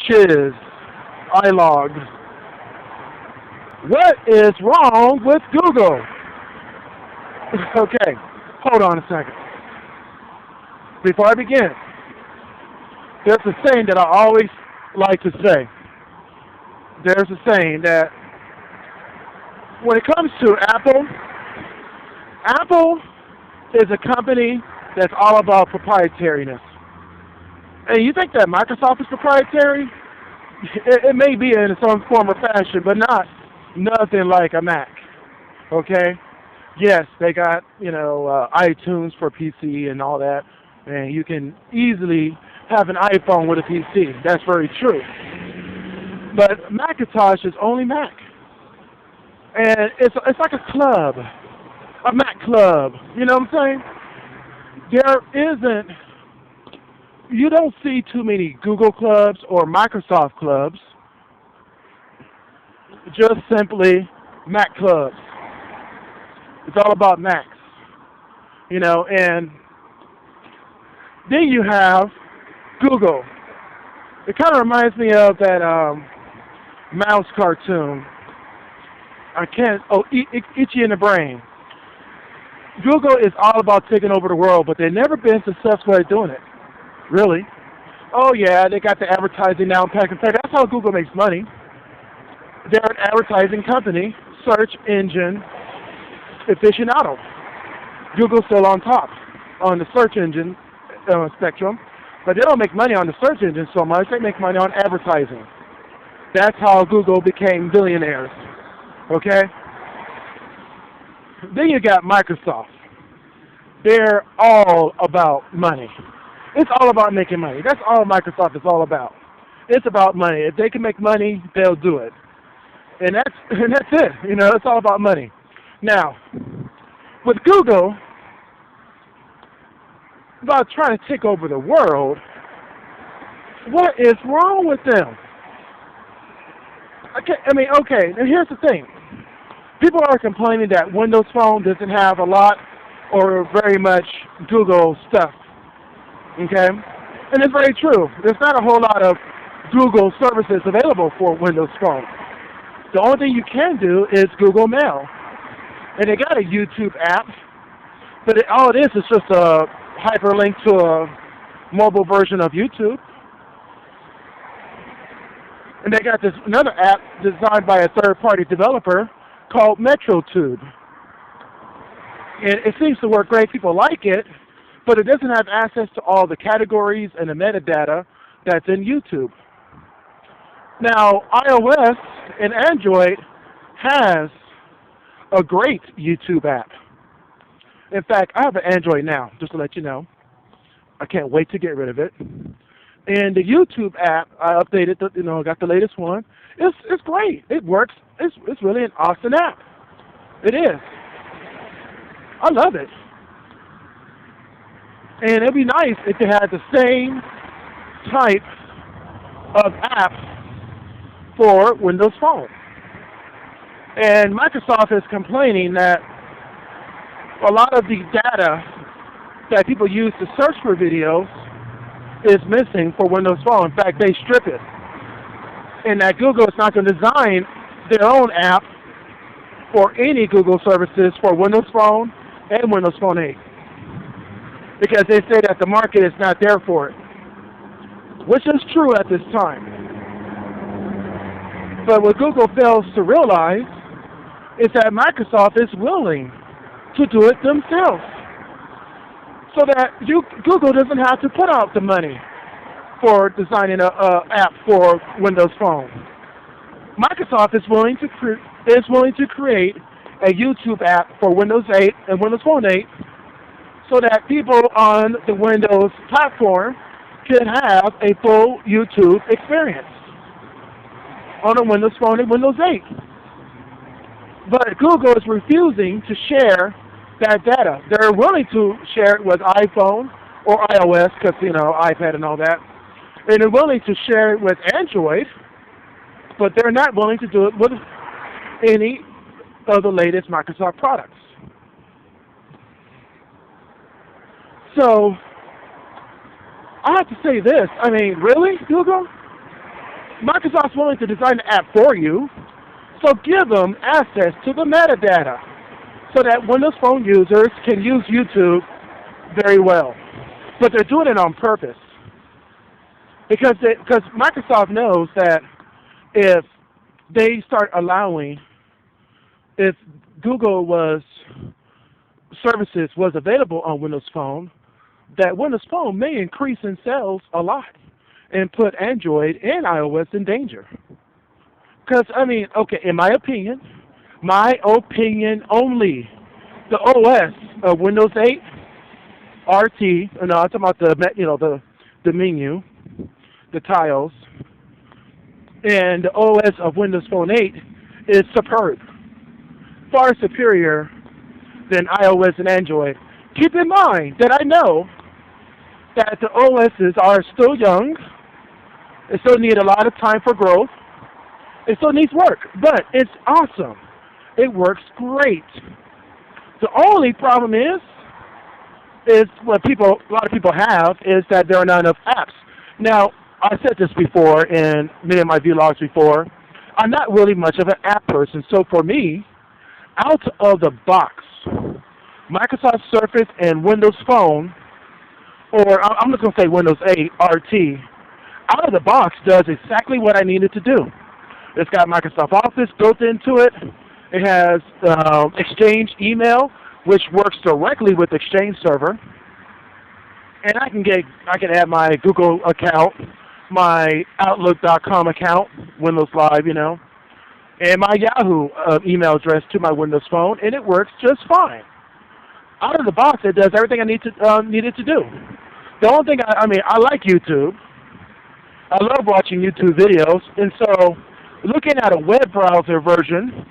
sHiZ, iLOG. What is wrong with Google? Okay, hold on a second. Before I begin, there's a saying that I always like to say. There's a saying that when it comes to Apple, Apple is a company that's all about proprietariness. And you think that Microsoft is proprietary? It may be in some form or fashion, but not nothing like a Mac. Okay? Yes, they got, iTunes for PC and all that, and you can easily have an iPhone with a PC. That's very true. But Macintosh is only Mac. And it's like a club, a Mac club. You know what I'm saying? You don't see too many Google clubs or Microsoft clubs, just simply Mac clubs. It's all about Macs, and then you have Google. It kind of reminds me of that mouse cartoon. Itchy in the Brain. Google is all about taking over the world, but they've never been successful at doing it. Really? Oh yeah, they got the advertising now in pack and pack. That's how Google makes money. They're an advertising company, search engine aficionado. Google's still on top on the search engine spectrum, but they don't make money on the search engine so much. They make money on advertising. That's how Google became billionaires. Okay? Then you got Microsoft. They're all about money. It's all about making money. That's all Microsoft is all about. It's about money. If they can make money, they'll do it. And that's it. It's all about money. Now, with Google, about trying to take over the world, what is wrong with them? Okay, and here's the thing. People are complaining that Windows Phone doesn't have a lot or very much Google stuff. Okay? And it's very true. There's not a whole lot of Google services available for Windows Phone. The only thing you can do is Google Mail. And they got a YouTube app, but all it is just a hyperlink to a mobile version of YouTube. And they got this another app designed by a third-party developer called MetroTube. And it seems to work great. People like it, but it doesn't have access to all the categories and the metadata that's in YouTube. Now, iOS and Android has a great YouTube app. In fact, I have an Android now, just to let you know. I can't wait to get rid of it. And the YouTube app, I updated, got the latest one. It's great. It works. It's really an awesome app. It is. I love it. And it'd be nice if they had the same type of app for Windows Phone. And Microsoft is complaining that a lot of the data that people use to search for videos is missing for Windows Phone. In fact, they strip it. And that Google is not going to design their own app for any Google services for Windows Phone and Windows Phone 8. Because they say that the market is not there for it. Which is true at this time. But what Google fails to realize is that Microsoft is willing to do it themselves. So that Google doesn't have to put out the money for designing an app for Windows Phone. Microsoft is willing to create a YouTube app for Windows 8 and Windows Phone 8 so that people on the Windows platform can have a full YouTube experience on a Windows Phone and Windows 8. But Google is refusing to share that data. They're willing to share it with iPhone or iOS, because, iPad and all that. And they're willing to share it with Android, but they're not willing to do it with any of the latest Microsoft products. So, I have to say this. Really, Google? Microsoft's willing to design the app for you, so give them access to the metadata so that Windows Phone users can use YouTube very well. But they're doing it on purpose because Microsoft knows that if they start allowing, if Google services was available on Windows Phone, that Windows Phone may increase in sales a lot and put Android and iOS in danger. Because, I mean, okay, in my opinion only, the OS of Windows 8, RT, no, I'm talking about the menu, the tiles, and the OS of Windows Phone 8 is superb, far superior than iOS and Android. Keep in mind that I know that the OSs are still young. It still need a lot of time for growth. It still needs work, but it's awesome. It works great. The only problem is what a lot of people have is that there are not enough apps. Now, I said this before in many of my vlogs before. I'm not really much of an app person, so for me, out of the box, Microsoft Surface and Windows Phone, or I'm just going to say Windows 8 RT, out of the box does exactly what I needed to do. It's got Microsoft Office built into it. It has Exchange email, which works directly with Exchange server, and I can add my Google account, my Outlook.com account, Windows Live, and my Yahoo email address to my Windows Phone, and it works just fine. Out of the box, it does everything I needed to do. The only thing I like YouTube. I love watching YouTube videos, and so looking at a web browser version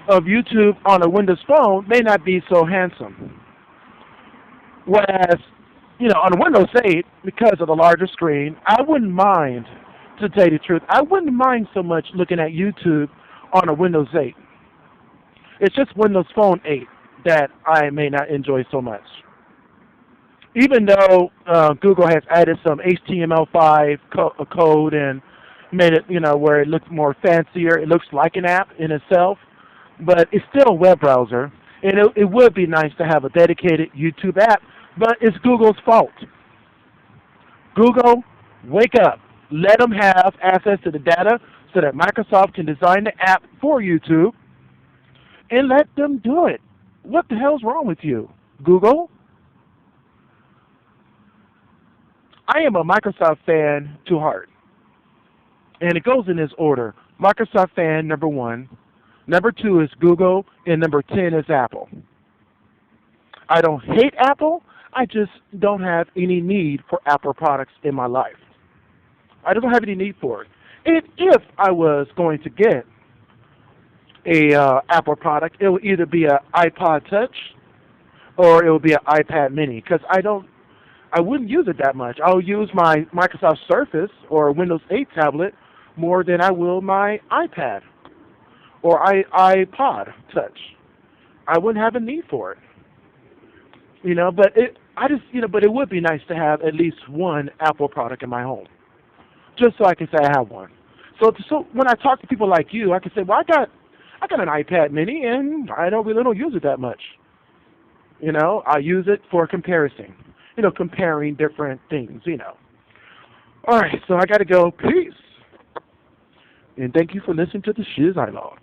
of YouTube on a Windows Phone may not be so handsome. Whereas, on a Windows 8, because of the larger screen, I wouldn't mind, to tell you the truth, I wouldn't mind so much looking at YouTube on a Windows 8. It's just Windows Phone 8 that I may not enjoy so much. Even though Google has added some HTML5 code and made it, where it looks more fancier, it looks like an app in itself, but it's still a web browser, and it would be nice to have a dedicated YouTube app, but it's Google's fault. Google, wake up. Let them have access to the data so that Microsoft can design the app for YouTube, and let them do it. What the hell's wrong with you, Google? I am a Microsoft fan to heart, and it goes in this order. Microsoft fan, number 1. Number 2 is Google, and number 10 is Apple. I don't hate Apple. I just don't have any need for Apple products in my life. I don't have any need for it. And if I was going to get a Apple product, it would either be an iPod Touch or it would be an iPad Mini, because I wouldn't use it that much. I'll use my Microsoft Surface or Windows 8 tablet more than I will my iPad or iPod Touch. I wouldn't have a need for it. But it would be nice to have at least one Apple product in my home, just so I can say I have one. So when I talk to people like you, I can say, well, I got an iPad Mini, and I don't use it that much. I use it for comparison. Comparing different things, All right, so I got to go. Peace. And thank you for listening to the sHiZ iLOG.